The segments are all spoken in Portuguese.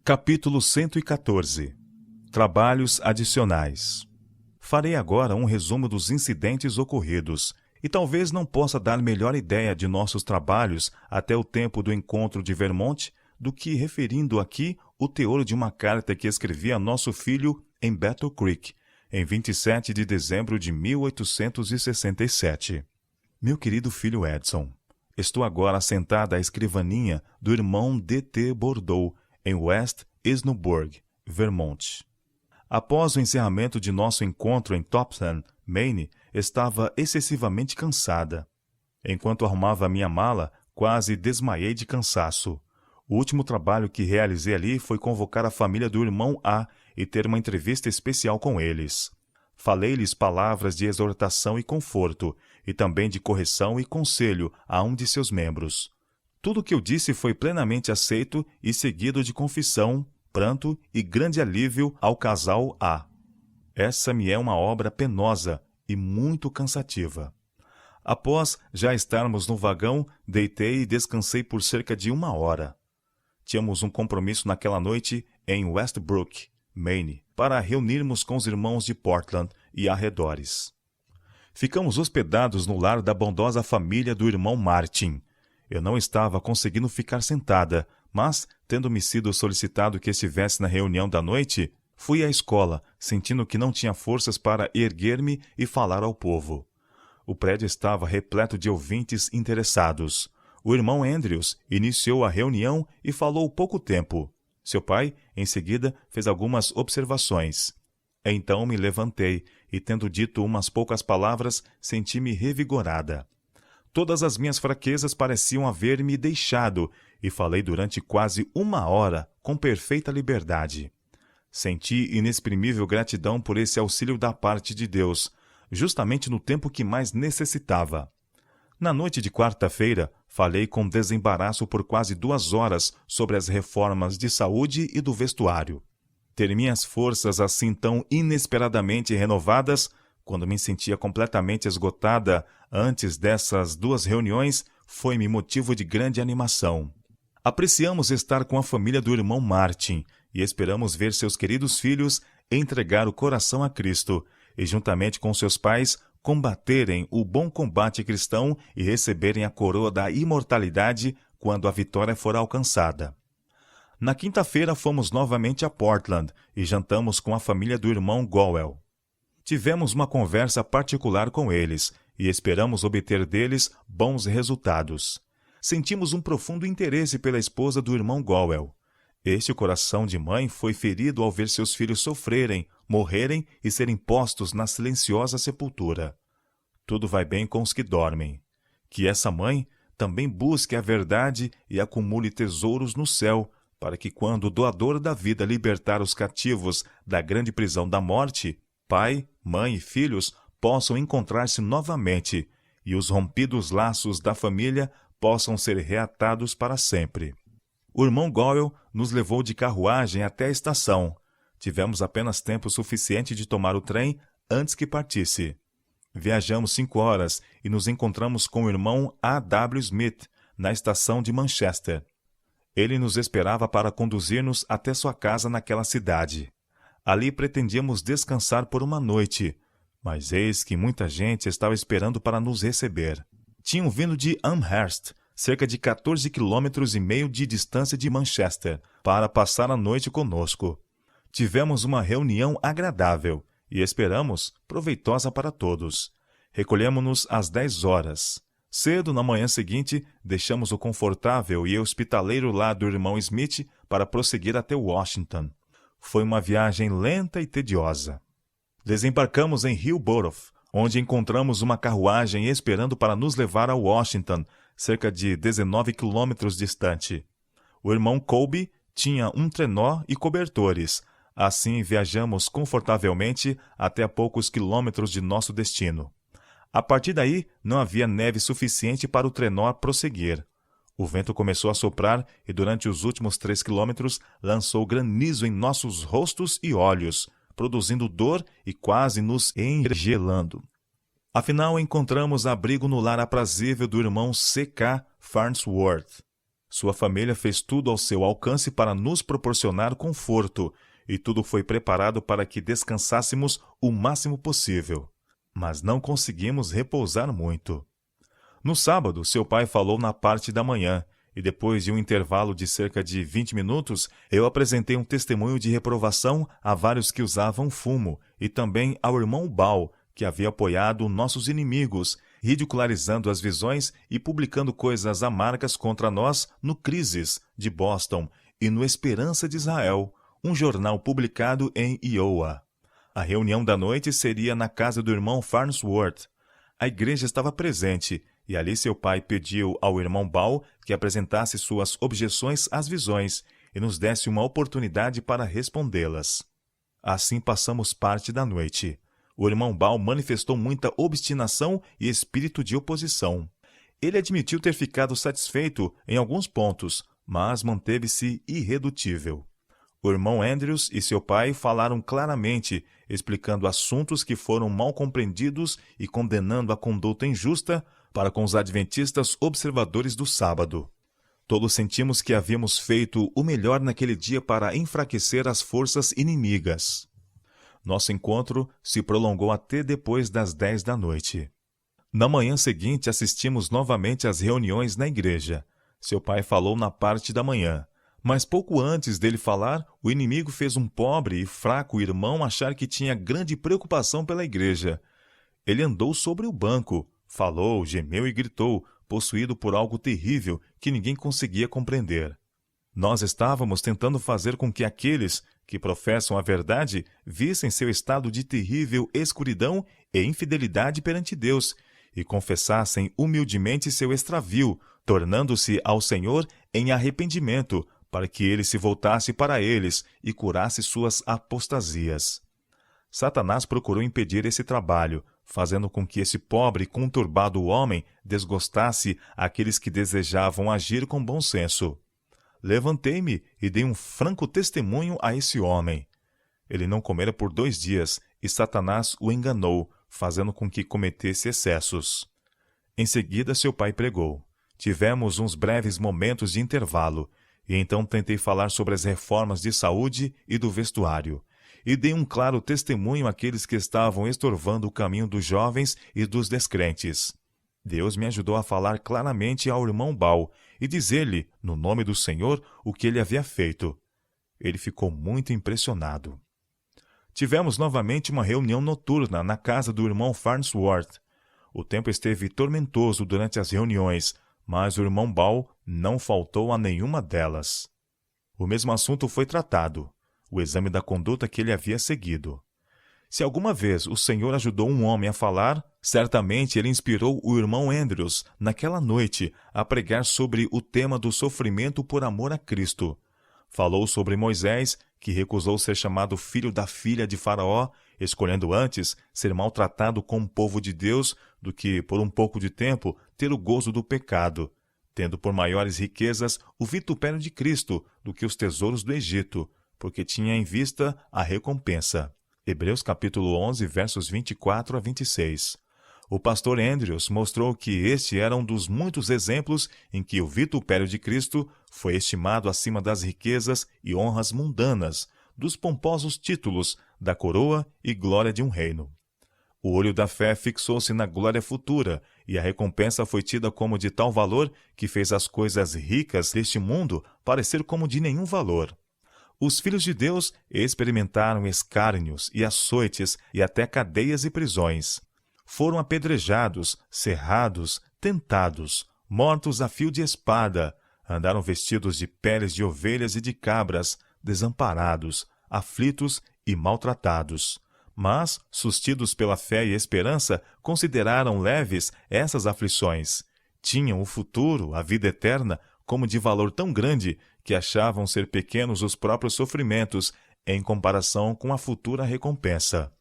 Capítulo 114. Trabalhos adicionais. Farei agora um resumo dos incidentes ocorridos, e talvez não possa dar melhor ideia de nossos trabalhos até o tempo do encontro de Vermont do que referindo aqui o teor de uma carta que escrevi a nosso filho em Battle Creek, em 27 de dezembro de 1867. Meu querido filho Edson, estou agora sentada à escrivaninha do irmão D.T. Bordeaux, em West Snowburg, Vermont. Após o encerramento de nosso encontro em Topsail, Maine, estava excessivamente cansada. Enquanto arrumava minha mala, quase desmaiei de cansaço. O último trabalho que realizei ali foi convocar a família do irmão A e ter uma entrevista especial com eles. Falei-lhes palavras de exortação e conforto, e também de correção e conselho a um de seus membros. Tudo o que eu disse foi plenamente aceito e seguido de confissão, pranto e grande alívio ao casal A. Essa me é uma obra penosa e muito cansativa. Após já estarmos no vagão, deitei e descansei por cerca de 1 hora. Tínhamos um compromisso naquela noite em Westbrook, Maine, para reunirmos com os irmãos de Portland e arredores. Ficamos hospedados no lar da bondosa família do irmão Martin. Eu não estava conseguindo ficar sentada, mas, tendo-me sido solicitado que estivesse na reunião da noite, fui à escola, sentindo que não tinha forças para erguer-me e falar ao povo. O prédio estava repleto de ouvintes interessados. O irmão Andrews iniciou a reunião e falou pouco tempo. Seu pai, em seguida, fez algumas observações. Então me levantei e, tendo dito umas poucas palavras, senti-me revigorada. Todas as minhas fraquezas pareciam haver-me deixado, e falei durante quase 1 hora com perfeita liberdade. Senti inexprimível gratidão por esse auxílio da parte de Deus, justamente no tempo que mais necessitava. Na noite de quarta-feira, falei com desembaraço por quase 2 horas sobre as reformas de saúde e do vestuário. Ter minhas forças assim tão inesperadamente renovadas, quando me sentia completamente esgotada antes dessas 2 reuniões, foi-me motivo de grande animação. Apreciamos estar com a família do irmão Martin e esperamos ver seus queridos filhos entregar o coração a Cristo e, juntamente com seus pais, combaterem o bom combate cristão e receberem a coroa da imortalidade quando a vitória for alcançada. Na quinta-feira fomos novamente a Portland e jantamos com a família do irmão Gowell. Tivemos uma conversa particular com eles e esperamos obter deles bons resultados. Sentimos um profundo interesse pela esposa do irmão Gowell. Este coração de mãe foi ferido ao ver seus filhos sofrerem, morrerem e serem postos na silenciosa sepultura. Tudo vai bem com os que dormem. Que essa mãe também busque a verdade e acumule tesouros no céu, para que quando o doador da vida libertar os cativos da grande prisão da morte, pai, mãe e filhos possam encontrar-se novamente e os rompidos laços da família possam ser reatados para sempre. O irmão Gowell nos levou de carruagem até a estação. Tivemos apenas tempo suficiente de tomar o trem antes que partisse. Viajamos 5 horas e nos encontramos com o irmão A.W. Smith na estação de Manchester. Ele nos esperava para conduzir-nos até sua casa naquela cidade. Ali pretendíamos descansar por uma noite, mas eis que muita gente estava esperando para nos receber. Tinham vindo de Amherst, cerca de 14,5 km de distância de Manchester, para passar a noite conosco. Tivemos uma reunião agradável e esperamos proveitosa para todos. Recolhemos-nos às 10 horas. Cedo na manhã seguinte, deixamos o confortável e hospitaleiro lar do irmão Smith para prosseguir até Washington. Foi uma viagem lenta e tediosa. Desembarcamos em Hillborough, onde encontramos uma carruagem esperando para nos levar a Washington, cerca de 19 quilômetros distante. O irmão Colby tinha um trenó e cobertores. Assim viajamos confortavelmente até a poucos quilômetros de nosso destino. A partir daí, não havia neve suficiente para o trenó prosseguir. O vento começou a soprar e durante os últimos 3 quilômetros lançou granizo em nossos rostos e olhos, produzindo dor e quase nos engelando. Afinal, encontramos abrigo no lar aprazível do irmão C.K. Farnsworth. Sua família fez tudo ao seu alcance para nos proporcionar conforto, e tudo foi preparado para que descansássemos o máximo possível. Mas não conseguimos repousar muito. No sábado, seu pai falou na parte da manhã, e depois de um intervalo de cerca de 20 minutos, eu apresentei um testemunho de reprovação a vários que usavam fumo, e também ao irmão Bal, que havia apoiado nossos inimigos, ridicularizando as visões e publicando coisas amargas contra nós no Crises, de Boston, e no Esperança de Israel, um jornal publicado em Iowa. A reunião da noite seria na casa do irmão Farnsworth. A igreja estava presente, e ali seu pai pediu ao irmão Bal que apresentasse suas objeções às visões e nos desse uma oportunidade para respondê-las. Assim passamos parte da noite. O irmão Bal manifestou muita obstinação e espírito de oposição. Ele admitiu ter ficado satisfeito em alguns pontos, mas manteve-se irredutível. O irmão Andrews e seu pai falaram claramente, explicando assuntos que foram mal compreendidos e condenando a conduta injusta para com os adventistas observadores do sábado. Todos sentimos que havíamos feito o melhor naquele dia para enfraquecer as forças inimigas. Nosso encontro se prolongou até depois das 10 da noite. Na manhã seguinte, assistimos novamente às reuniões na igreja. Seu pai falou na parte da manhã. Mas pouco antes dele falar, o inimigo fez um pobre e fraco irmão achar que tinha grande preocupação pela igreja. Ele andou sobre o banco, falou, gemeu e gritou, possuído por algo terrível que ninguém conseguia compreender. Nós estávamos tentando fazer com que aqueles que professam a verdade vissem seu estado de terrível escuridão e infidelidade perante Deus e confessassem humildemente seu extravio, tornando-se ao Senhor em arrependimento, para que ele se voltasse para eles e curasse suas apostasias. Satanás procurou impedir esse trabalho, fazendo com que esse pobre e conturbado homem desgostasse aqueles que desejavam agir com bom senso. Levantei-me e dei um franco testemunho a esse homem. Ele não comera por 2 dias, e Satanás o enganou, fazendo com que cometesse excessos. Em seguida, seu pai pregou. Tivemos uns breves momentos de intervalo, e então tentei falar sobre as reformas de saúde e do vestuário, e dei um claro testemunho àqueles que estavam estorvando o caminho dos jovens e dos descrentes. Deus me ajudou a falar claramente ao irmão Bal e dizer-lhe, no nome do Senhor, o que ele havia feito. Ele ficou muito impressionado. Tivemos novamente uma reunião noturna na casa do irmão Farnsworth. O tempo esteve tormentoso durante as reuniões, mas o irmão Bal não faltou a nenhuma delas. O mesmo assunto foi tratado, o exame da conduta que ele havia seguido. Se alguma vez o Senhor ajudou um homem a falar, certamente ele inspirou o irmão Andrews, naquela noite, a pregar sobre o tema do sofrimento por amor a Cristo. Falou sobre Moisés, que recusou ser chamado filho da filha de Faraó, escolhendo antes ser maltratado como povo de Deus do que, por um pouco de tempo, ter o gozo do pecado, tendo por maiores riquezas o vitupério de Cristo do que os tesouros do Egito, porque tinha em vista a recompensa. Hebreus capítulo 11, versos 24 a 26. O pastor Andrews mostrou que este era um dos muitos exemplos em que o vitupério de Cristo foi estimado acima das riquezas e honras mundanas, dos pomposos títulos, da coroa e glória de um reino. O olho da fé fixou-se na glória futura, e a recompensa foi tida como de tal valor que fez as coisas ricas deste mundo parecer como de nenhum valor. Os filhos de Deus experimentaram escárnios e açoites e até cadeias e prisões. Foram apedrejados, cerrados, tentados, mortos a fio de espada, andaram vestidos de peles de ovelhas e de cabras, desamparados, aflitos e maltratados. Mas, sustidos pela fé e esperança, consideraram leves essas aflições. Tinham o futuro, a vida eterna, como de valor tão grande que achavam ser pequenos os próprios sofrimentos em comparação com a futura recompensa.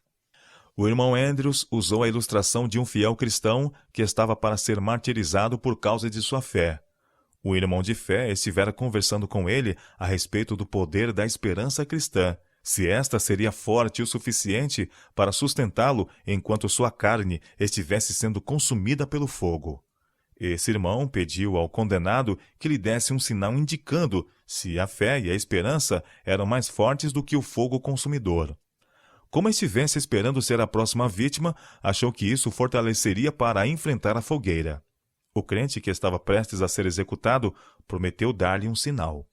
O irmão Andrews usou a ilustração de um fiel cristão que estava para ser martirizado por causa de sua fé. O irmão de fé estivera conversando com ele a respeito do poder da esperança cristã, se esta seria forte o suficiente para sustentá-lo enquanto sua carne estivesse sendo consumida pelo fogo. Esse irmão pediu ao condenado que lhe desse um sinal indicando se a fé e a esperança eram mais fortes do que o fogo consumidor. Como estivesse esperando ser a próxima vítima, achou que isso fortaleceria para enfrentar a fogueira. O crente que estava prestes a ser executado prometeu dar-lhe um sinal.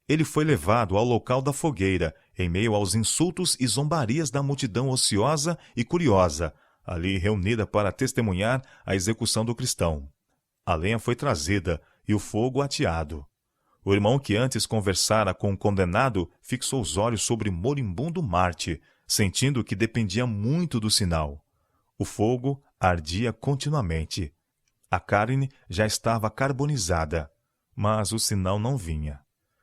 Ele foi levado ao local da fogueira, em meio aos insultos e zombarias da multidão ociosa e curiosa, ali reunida para testemunhar a execução do cristão. A lenha foi trazida e o fogo ateado. O irmão que antes conversara com o condenado fixou os olhos sobre o moribundo Marte, sentindo que dependia muito do sinal. O fogo ardia continuamente. A carne já estava carbonizada, mas o sinal não vinha.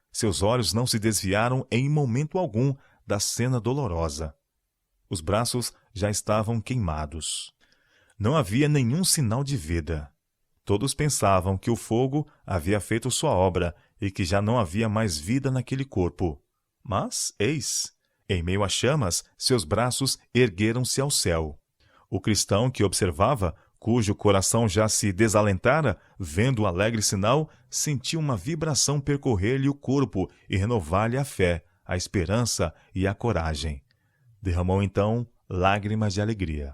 Seus olhos não se desviaram em momento algum da cena dolorosa. Os braços já estavam queimados. Não havia nenhum sinal de vida. Todos pensavam que o fogo havia feito sua obra e que já não havia mais vida naquele corpo. Mas, eis, em meio às chamas, seus braços ergueram-se ao céu. O cristão que observava, cujo coração já se desalentara, vendo o alegre sinal, sentiu uma vibração percorrer-lhe o corpo e renovar-lhe a fé, a esperança e a coragem. Derramou então lágrimas de alegria.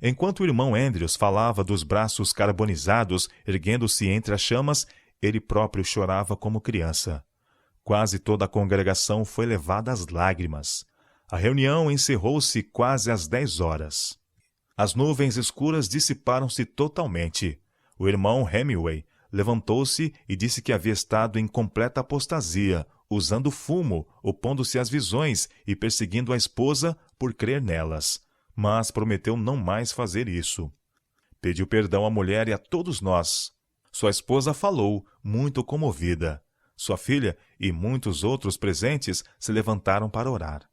Enquanto o irmão Andrews falava dos braços carbonizados erguendo-se entre as chamas, ele próprio chorava como criança. Quase toda a congregação foi levada às lágrimas. A reunião encerrou-se quase às 10 horas. As nuvens escuras dissiparam-se totalmente. O irmão Hemingway levantou-se e disse que havia estado em completa apostasia, usando fumo, opondo-se às visões e perseguindo a esposa por crer nelas. Mas prometeu não mais fazer isso. Pediu perdão à mulher e a todos nós. Sua esposa falou, muito comovida. Sua filha e muitos outros presentes se levantaram para orar.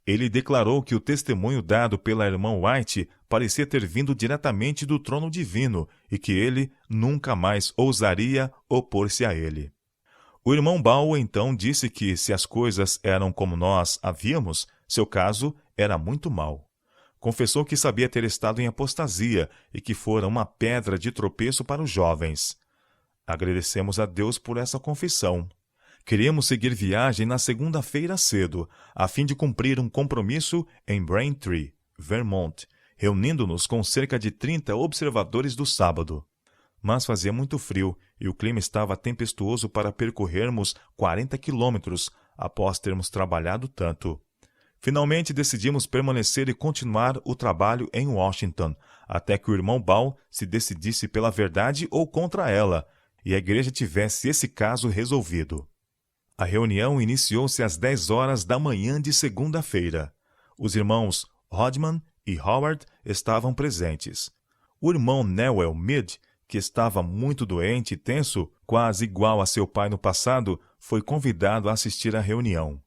Ele declarou que o testemunho dado pela irmã White parecia ter vindo diretamente do trono divino e que ele nunca mais ousaria opor-se a ele. O irmão Ball então disse que, se as coisas eram como nós a víamos, seu caso era muito mau. Confessou que sabia ter estado em apostasia e que fora uma pedra de tropeço para os jovens. Agradecemos a Deus por essa confissão. Queríamos seguir viagem na segunda-feira cedo, a fim de cumprir um compromisso em Braintree, Vermont, reunindo-nos com cerca de 30 observadores do sábado. Mas fazia muito frio e o clima estava tempestuoso para percorrermos 40 quilômetros após termos trabalhado tanto. Finalmente decidimos permanecer e continuar o trabalho em Washington, até que o irmão Ball se decidisse pela verdade ou contra ela, e a igreja tivesse esse caso resolvido. A reunião iniciou-se às 10 horas da manhã de segunda-feira. Os irmãos Hodman e Howard estavam presentes. O irmão Newell Mead, que estava muito doente e tenso, quase igual a seu pai no passado, foi convidado a assistir à reunião.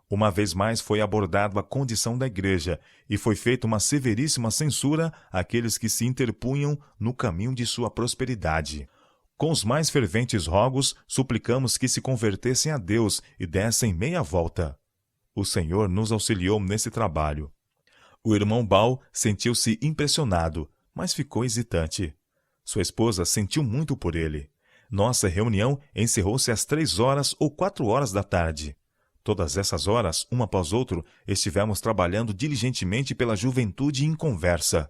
Uma vez mais foi abordado a condição da igreja e foi feita uma severíssima censura àqueles que se interpunham no caminho de sua prosperidade. Com os mais ferventes rogos, suplicamos que se convertessem a Deus e dessem meia volta. O Senhor nos auxiliou nesse trabalho. O irmão Ball sentiu-se impressionado, mas ficou hesitante. Sua esposa sentiu muito por ele. Nossa reunião encerrou-se às 3 horas ou 4 horas da tarde. Todas essas horas, uma após outra, estivemos trabalhando diligentemente pela juventude em conversa.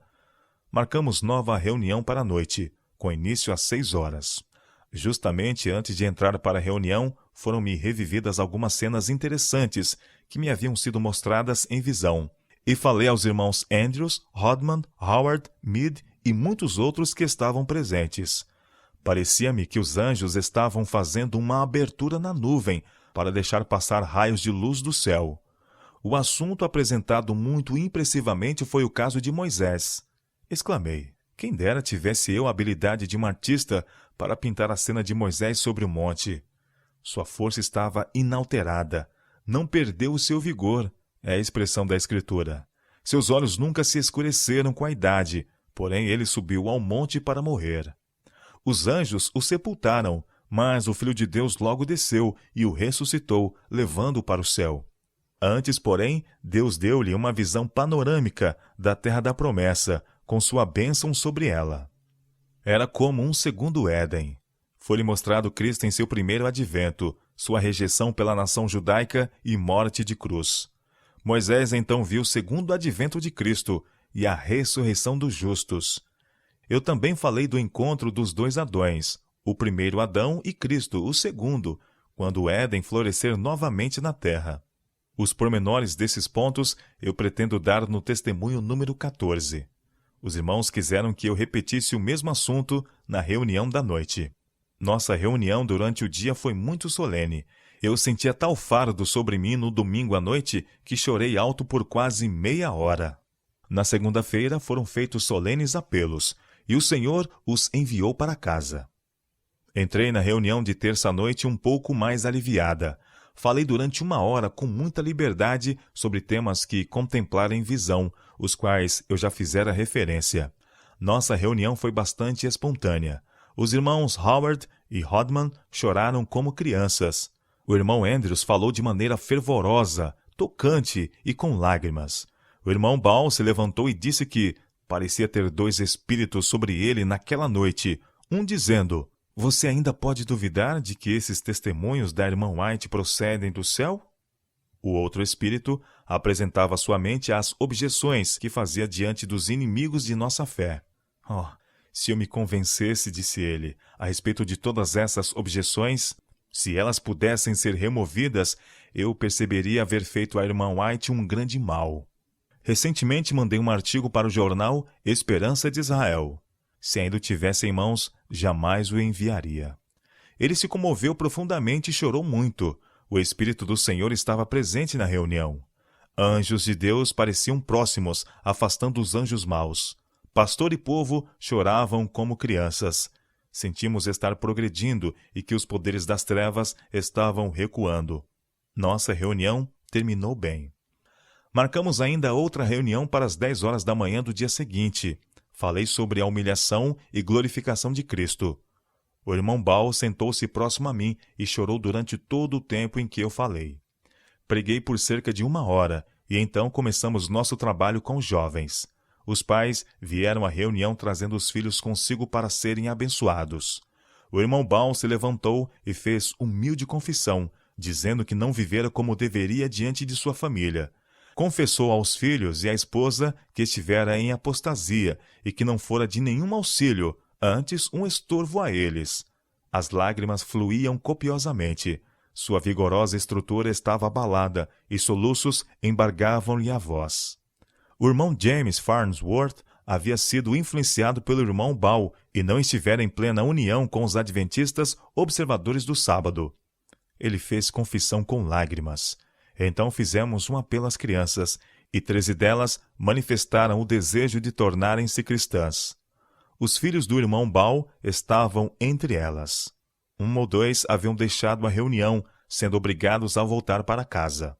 Marcamos nova reunião para a noite, com início às 6 horas. Justamente antes de entrar para a reunião, foram-me revividas algumas cenas interessantes que me haviam sido mostradas em visão, e falei aos irmãos Andrews, Hodman, Howard, Mead e muitos outros que estavam presentes. Parecia-me que os anjos estavam fazendo uma abertura na nuvem para deixar passar raios de luz do céu. O assunto apresentado muito impressivamente foi o caso de Moisés. Exclamei, quem dera tivesse eu a habilidade de um artista para pintar a cena de Moisés sobre o monte. Sua força estava inalterada, não perdeu o seu vigor, é a expressão da Escritura. Seus olhos nunca se escureceram com a idade, porém ele subiu ao monte para morrer. Os anjos o sepultaram, mas o Filho de Deus logo desceu e o ressuscitou, levando-o para o céu. Antes, porém, Deus deu-lhe uma visão panorâmica da terra da promessa, com sua bênção sobre ela. Era como um segundo Éden. Foi-lhe mostrado Cristo em seu primeiro advento, sua rejeição pela nação judaica e morte de cruz. Moisés então viu o segundo advento de Cristo e a ressurreição dos justos. Eu também falei do encontro dos dois Adões, o primeiro Adão e Cristo, o segundo, quando o Éden florescer novamente na terra. Os pormenores desses pontos eu pretendo dar no testemunho número 14. Os irmãos quiseram que eu repetisse o mesmo assunto na reunião da noite. Nossa reunião durante o dia foi muito solene. Eu sentia tal fardo sobre mim no domingo à noite que chorei alto por quase meia hora. Na segunda-feira foram feitos solenes apelos, e o Senhor os enviou para casa. Entrei na reunião de terça-noite um pouco mais aliviada. Falei durante 1 hora com muita liberdade sobre temas que contemplaram em visão, os quais eu já fizera referência. Nossa reunião foi bastante espontânea. Os irmãos Howard e Hodman choraram como crianças. O irmão Andrews falou de maneira fervorosa, tocante e com lágrimas. O irmão Ball se levantou e disse que parecia ter 2 espíritos sobre ele naquela noite, um dizendo: "Você ainda pode duvidar de que esses testemunhos da irmã White procedem do céu?" O outro espírito apresentava à sua mente as objeções que fazia diante dos inimigos de nossa fé. "Oh, se eu me convencesse", disse ele, "a respeito de todas essas objeções, se elas pudessem ser removidas, eu perceberia haver feito à irmã White um grande mal." Recentemente mandei um artigo para o jornal Esperança de Israel. Se ainda o tivesse em mãos, jamais o enviaria. Ele se comoveu profundamente e chorou muito. O Espírito do Senhor estava presente na reunião. Anjos de Deus pareciam próximos, afastando os anjos maus. Pastor e povo choravam como crianças. Sentimos estar progredindo e que os poderes das trevas estavam recuando. Nossa reunião terminou bem. Marcamos ainda outra reunião para as 10 horas da manhã do dia seguinte. Falei sobre a humilhação e glorificação de Cristo. O irmão Ball sentou-se próximo a mim e chorou durante todo o tempo em que eu falei. Preguei por cerca de 1 hora e então começamos nosso trabalho com os jovens. Os pais vieram à reunião trazendo os filhos consigo para serem abençoados. O irmão Ball se levantou e fez humilde confissão, dizendo que não vivera como deveria diante de sua família. Confessou aos filhos e à esposa que estivera em apostasia e que não fora de nenhum auxílio, antes um estorvo a eles. As lágrimas fluíam copiosamente. Sua vigorosa estrutura estava abalada e soluços embargavam-lhe a voz. O irmão James Farnsworth havia sido influenciado pelo irmão Ball e não estivera em plena união com os adventistas observadores do sábado. Ele fez confissão com lágrimas. Então fizemos um apelo às crianças, e 13 delas manifestaram o desejo de tornarem-se cristãs. Os filhos do irmão Ball estavam entre elas. 1 ou 2 haviam deixado a reunião, sendo obrigados a voltar para casa.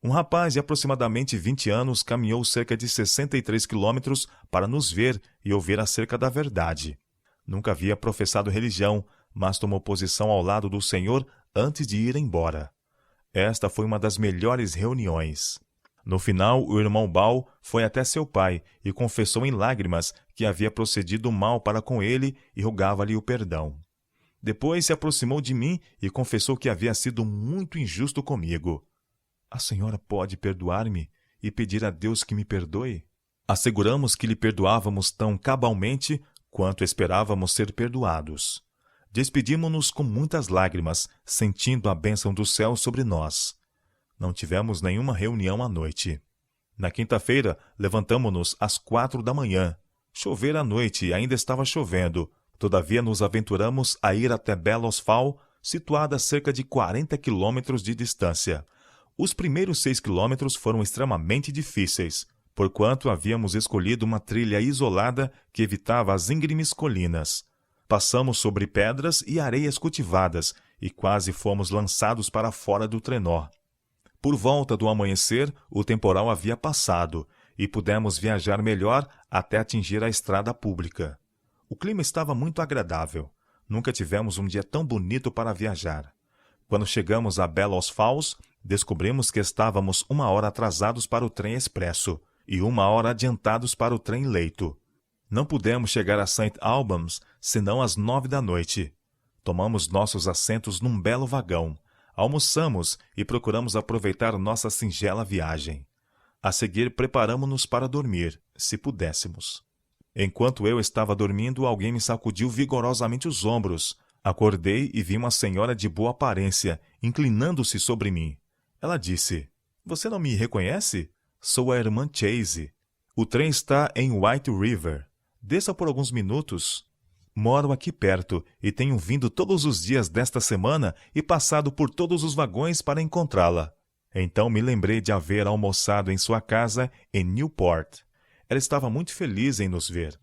Um rapaz de aproximadamente 20 anos caminhou cerca de 63 quilômetros para nos ver e ouvir acerca da verdade. Nunca havia professado religião, mas tomou posição ao lado do Senhor antes de ir embora. Esta foi uma das melhores reuniões. No final, o irmão Ball foi até seu pai e confessou em lágrimas que havia procedido mal para com ele e rogava-lhe o perdão. Depois se aproximou de mim e confessou que havia sido muito injusto comigo. "A senhora pode perdoar-me e pedir a Deus que me perdoe?" Asseguramos que lhe perdoávamos tão cabalmente quanto esperávamos ser perdoados. Despedimo-nos com muitas lágrimas, sentindo a bênção do céu sobre nós. Não tivemos nenhuma reunião à noite. Na quinta-feira, levantamo-nos às 4 da manhã. Chovera à noite e ainda estava chovendo. Todavia nos aventuramos a ir até Bellows Fall, situada a cerca de 40 quilômetros de distância. Os primeiros 6 quilômetros foram extremamente difíceis, porquanto havíamos escolhido uma trilha isolada que evitava as íngremes colinas. Passamos sobre pedras e areias cultivadas e quase fomos lançados para fora do trenó. Por volta do amanhecer, o temporal havia passado e pudemos viajar melhor até atingir a estrada pública. O clima estava muito agradável. Nunca tivemos um dia tão bonito para viajar. Quando chegamos a Bellows Falls, descobrimos que estávamos 1 hora atrasados para o trem expresso e 1 hora adiantados para o trem leito. Não pudemos chegar a St. Albans senão às 9 da noite. Tomamos nossos assentos num belo vagão, almoçamos e procuramos aproveitar nossa singela viagem. A seguir, preparamo-nos para dormir, se pudéssemos. Enquanto eu estava dormindo, alguém me sacudiu vigorosamente os ombros. Acordei e vi uma senhora de boa aparência, inclinando-se sobre mim. Ela disse: "Você não me reconhece? Sou a irmã Chase. O trem está em White River. Desça por alguns minutos. Moro aqui perto e tenho vindo todos os dias desta semana e passado por todos os vagões para encontrá-la." Então me lembrei de haver almoçado em sua casa em Newport. Ela estava muito feliz em nos ver.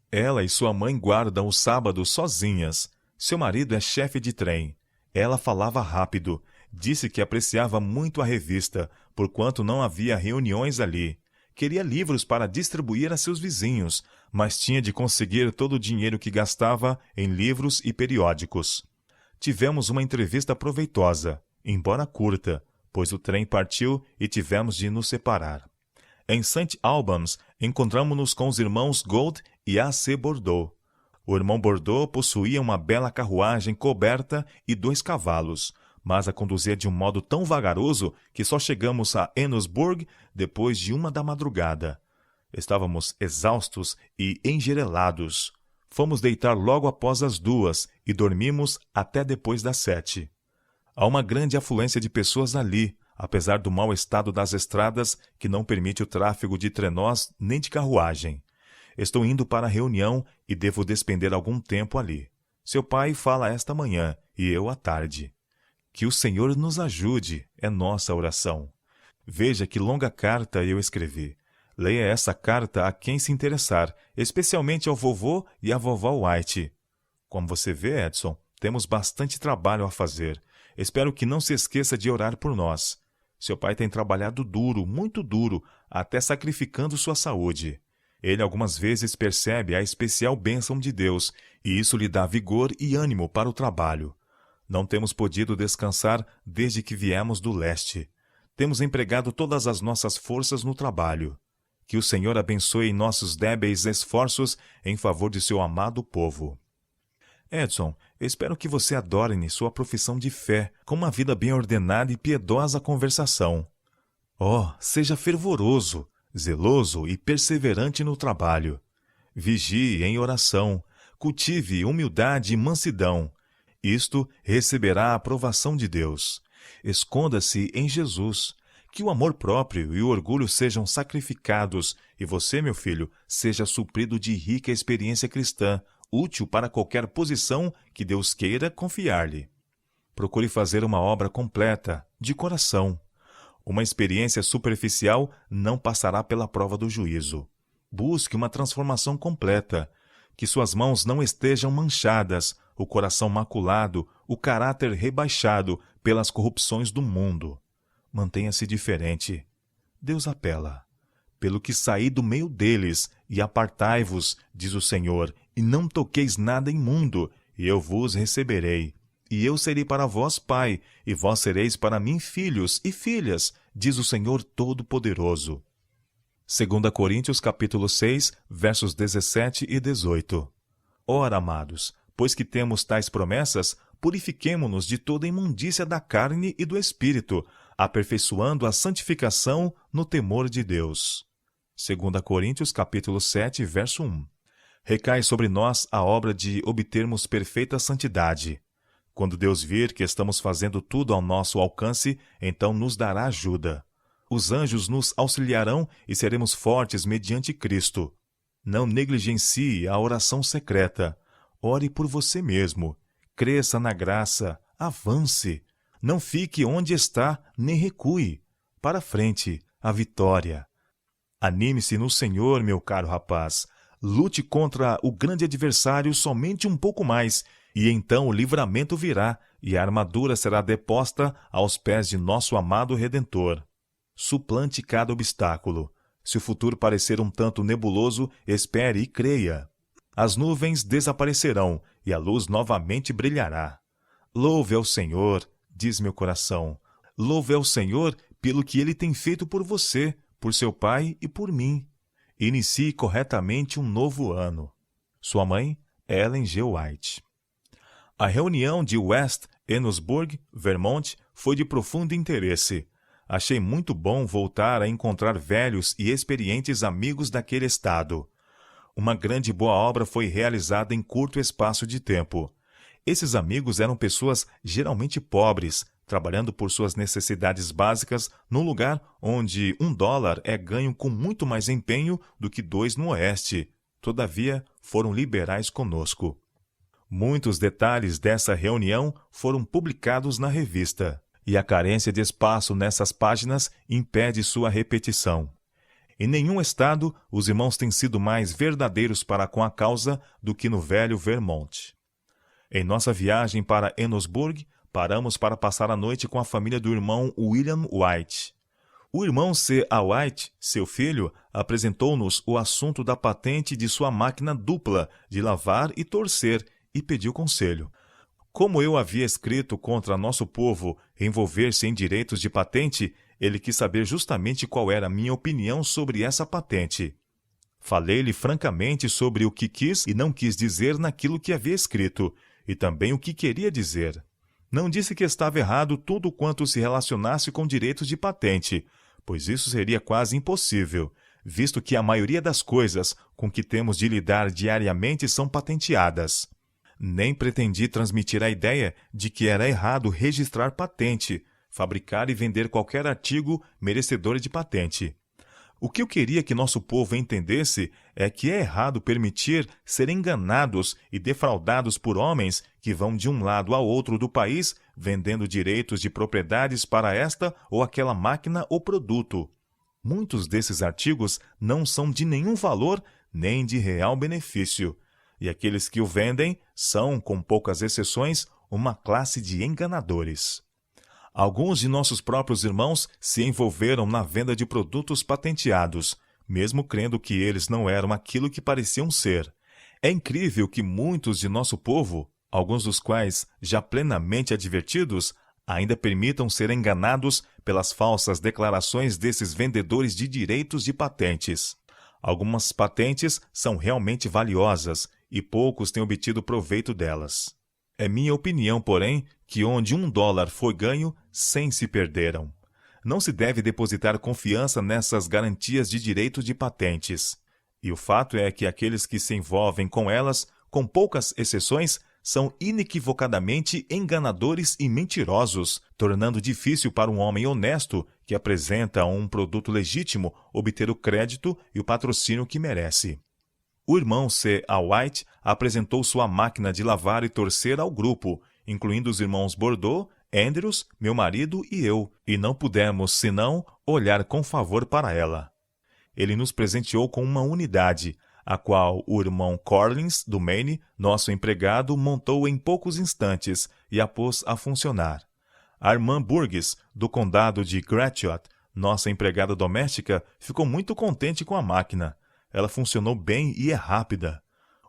Ela e sua mãe guardam o sábado sozinhas. Seu marido é chefe de trem. Ela falava rápido. Disse que apreciava muito a revista, porquanto não havia reuniões ali. Queria livros para distribuir a seus vizinhos, mas tinha de conseguir todo o dinheiro que gastava em livros e periódicos. Tivemos uma entrevista proveitosa, embora curta, pois o trem partiu e tivemos de nos separar. Em St. Albans, encontramo-nos com os irmãos Gold e A.C. Bordeaux. O irmão Bordeaux possuía uma bela carruagem coberta e 2 cavalos, mas a conduzia de um modo tão vagaroso que só chegamos a Enosburg depois de 1 da madrugada. Estávamos exaustos e engerelados. Fomos deitar logo após as 2 e dormimos até depois das 7. Há uma grande afluência de pessoas ali, apesar do mau estado das estradas que não permite o tráfego de trenós nem de carruagem. Estou indo para a reunião e devo despender algum tempo ali. Seu pai fala esta manhã e eu à tarde. Que o Senhor nos ajude, é nossa oração. Veja que longa carta eu escrevi. Leia essa carta a quem se interessar, especialmente ao vovô e à vovó White. Como você vê, Edson, temos bastante trabalho a fazer. Espero que não se esqueça de orar por nós. Seu pai tem trabalhado duro, muito duro, até sacrificando sua saúde. Ele algumas vezes percebe a especial bênção de Deus, e isso lhe dá vigor e ânimo para o trabalho. Não temos podido descansar desde que viemos do leste. Temos empregado todas as nossas forças no trabalho. Que o Senhor abençoe nossos débeis esforços em favor de seu amado povo. Edson, espero que você adorne sua profissão de fé com uma vida bem ordenada e piedosa conversação. Seja fervoroso, zeloso e perseverante no trabalho. Vigie em oração, cultive humildade e mansidão. Isto receberá a aprovação de Deus. Esconda-se em Jesus. Que o amor próprio e o orgulho sejam sacrificados e você, meu filho, seja suprido de rica experiência cristã, útil para qualquer posição que Deus queira confiar-lhe. Procure fazer uma obra completa, de coração. Uma experiência superficial não passará pela prova do juízo. Busque uma transformação completa. Que suas mãos não estejam manchadas, o coração maculado, o caráter rebaixado pelas corrupções do mundo. Mantenha-se diferente. Deus apela. Pelo que saí do meio deles, e apartai-vos, diz o Senhor, e não toqueis nada imundo, e eu vos receberei. E eu serei para vós pai, e vós sereis para mim filhos e filhas, diz o Senhor Todo-Poderoso. 2 Coríntios capítulo 6, versos 17 e 18. Ora, amados, pois que temos tais promessas, purifiquemo-nos de toda imundícia da carne e do espírito, aperfeiçoando a santificação no temor de Deus. 2 Coríntios capítulo 7, verso 1. Recai sobre nós a obra de obtermos perfeita santidade. Quando Deus vir que estamos fazendo tudo ao nosso alcance, então nos dará ajuda. Os anjos nos auxiliarão e seremos fortes mediante Cristo. Não negligencie a oração secreta. Ore por você mesmo. Cresça na graça. Avance. Não fique onde está, nem recue. Para frente, a vitória. Anime-se no Senhor, meu caro rapaz. Lute contra o grande adversário somente um pouco mais, e então o livramento virá, e a armadura será deposta aos pés de nosso amado Redentor. Suplante cada obstáculo. Se o futuro parecer um tanto nebuloso, espere e creia. As nuvens desaparecerão, e a luz novamente brilhará. Louve ao Senhor, diz meu coração. Louve ao Senhor pelo que Ele tem feito por você, por seu pai e por mim. e inicie corretamente um novo ano. Sua mãe, Ellen G. White. A reunião de West Enosburg, Vermont, foi de profundo interesse. Achei muito bom voltar a encontrar velhos e experientes amigos daquele estado. Uma grande boa obra foi realizada em curto espaço de tempo. Esses amigos eram pessoas geralmente pobres, trabalhando por suas necessidades básicas num lugar onde $1 é ganho com muito mais empenho do que 2 no Oeste. Todavia, foram liberais conosco. Muitos detalhes dessa reunião foram publicados na revista, e a carência de espaço nessas páginas impede sua repetição. Em nenhum estado, os irmãos têm sido mais verdadeiros para com a causa do que no velho Vermont. Em nossa viagem para Enosburg, paramos para passar a noite com a família do irmão William White. O irmão C. A. White, seu filho, apresentou-nos o assunto da patente de sua máquina dupla de lavar e torcer e pediu conselho. Como eu havia escrito contra nosso povo envolver-se em direitos de patente, ele quis saber justamente qual era a minha opinião sobre essa patente. Falei-lhe francamente sobre o que quis e não quis dizer naquilo que havia escrito, e também o que queria dizer. Não disse que estava errado tudo quanto se relacionasse com direitos de patente, pois isso seria quase impossível, visto que a maioria das coisas com que temos de lidar diariamente são patenteadas. Nem pretendi transmitir a ideia de que era errado registrar patente, fabricar e vender qualquer artigo merecedor de patente. O que eu queria que nosso povo entendesse é que é errado permitir ser enganados e defraudados por homens que vão de um lado ao outro do país vendendo direitos de propriedades para esta ou aquela máquina ou produto. Muitos desses artigos não são de nenhum valor nem de real benefício, e aqueles que o vendem são, com poucas exceções, uma classe de enganadores. Alguns de nossos próprios irmãos se envolveram na venda de produtos patenteados, mesmo crendo que eles não eram aquilo que pareciam ser. É incrível que muitos de nosso povo, alguns dos quais já plenamente advertidos, ainda permitam ser enganados pelas falsas declarações desses vendedores de direitos de patentes. Algumas patentes são realmente valiosas e poucos têm obtido proveito delas. É minha opinião, porém, que onde $1 foi ganho, 100 se perderam. Não se deve depositar confiança nessas garantias de direitos de patentes. E o fato é que aqueles que se envolvem com elas, com poucas exceções, são inequivocadamente enganadores e mentirosos, tornando difícil para um homem honesto que apresenta um produto legítimo obter o crédito e o patrocínio que merece. O irmão C. A. White apresentou sua máquina de lavar e torcer ao grupo, incluindo os irmãos Bordeaux, Andrews, meu marido e eu, e não pudemos, senão, olhar com favor para ela. Ele nos presenteou com uma unidade, a qual o irmão Corlins, do Maine, nosso empregado, montou em poucos instantes e a pôs a funcionar. A irmã Burgess, do condado de Gratiot, nossa empregada doméstica, ficou muito contente com a máquina. Ela funcionou bem e é rápida.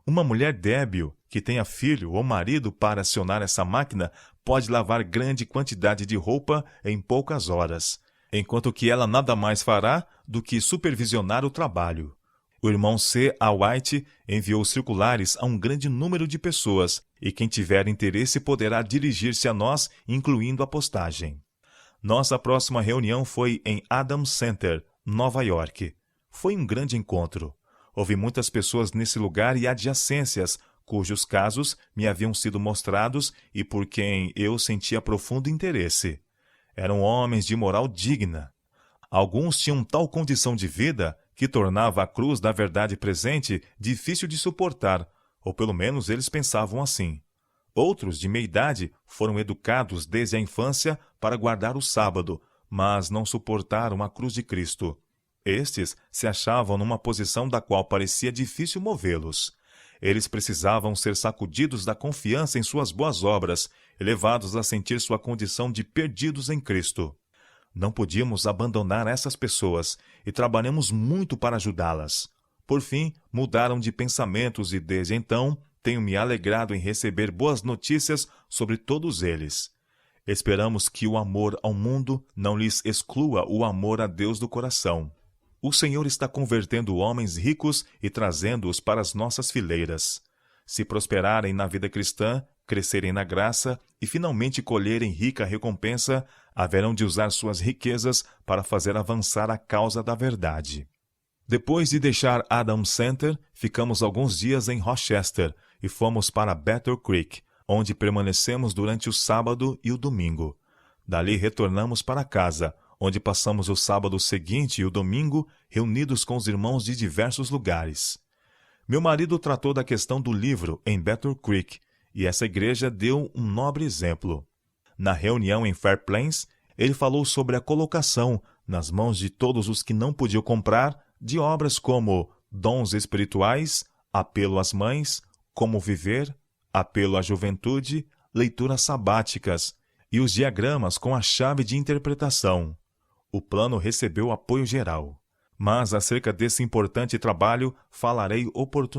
Uma mulher débil, que tenha filho ou marido para acionar essa máquina, pode lavar grande quantidade de roupa em poucas horas, enquanto que ela nada mais fará do que supervisionar o trabalho. O irmão C. A. White enviou circulares a um grande número de pessoas, e quem tiver interesse poderá dirigir-se a nós, incluindo a postagem. Nossa próxima reunião foi em Adams Center, Nova York. Foi um grande encontro. Houve muitas pessoas nesse lugar e adjacências, cujos casos me haviam sido mostrados e por quem eu sentia profundo interesse. Eram homens de moral digna. Alguns tinham tal condição de vida que tornava a cruz da verdade presente difícil de suportar, ou pelo menos eles pensavam assim. Outros, de meia idade, foram educados desde a infância para guardar o sábado, mas não suportaram a cruz de Cristo. Estes se achavam numa posição da qual parecia difícil movê-los. Eles precisavam ser sacudidos da confiança em suas boas obras, levados a sentir sua condição de perdidos em Cristo. Não podíamos abandonar essas pessoas e trabalhamos muito para ajudá-las. Por fim, mudaram de pensamentos e, desde então, tenho me alegrado em receber boas notícias sobre todos eles. Esperamos que o amor ao mundo não lhes exclua o amor a Deus do coração. O Senhor está convertendo homens ricos e trazendo-os para as nossas fileiras. Se prosperarem na vida cristã, crescerem na graça e finalmente colherem rica recompensa, haverão de usar suas riquezas para fazer avançar a causa da verdade. Depois de deixar Adams Center, ficamos alguns dias em Rochester e fomos para Battle Creek, onde permanecemos durante o sábado e o domingo. Dali retornamos para casa, onde passamos o sábado seguinte e o domingo reunidos com os irmãos de diversos lugares. Meu marido tratou da questão do livro em Battle Creek, e essa igreja deu um nobre exemplo. Na reunião em Fair Plains, ele falou sobre a colocação, nas mãos de todos os que não podiam comprar, de obras como Dons Espirituais, Apelo às Mães, Como Viver, Apelo à Juventude, Leituras Sabáticas e os diagramas com a chave de interpretação. O plano recebeu apoio geral. Mas acerca desse importante trabalho falarei oportunamente.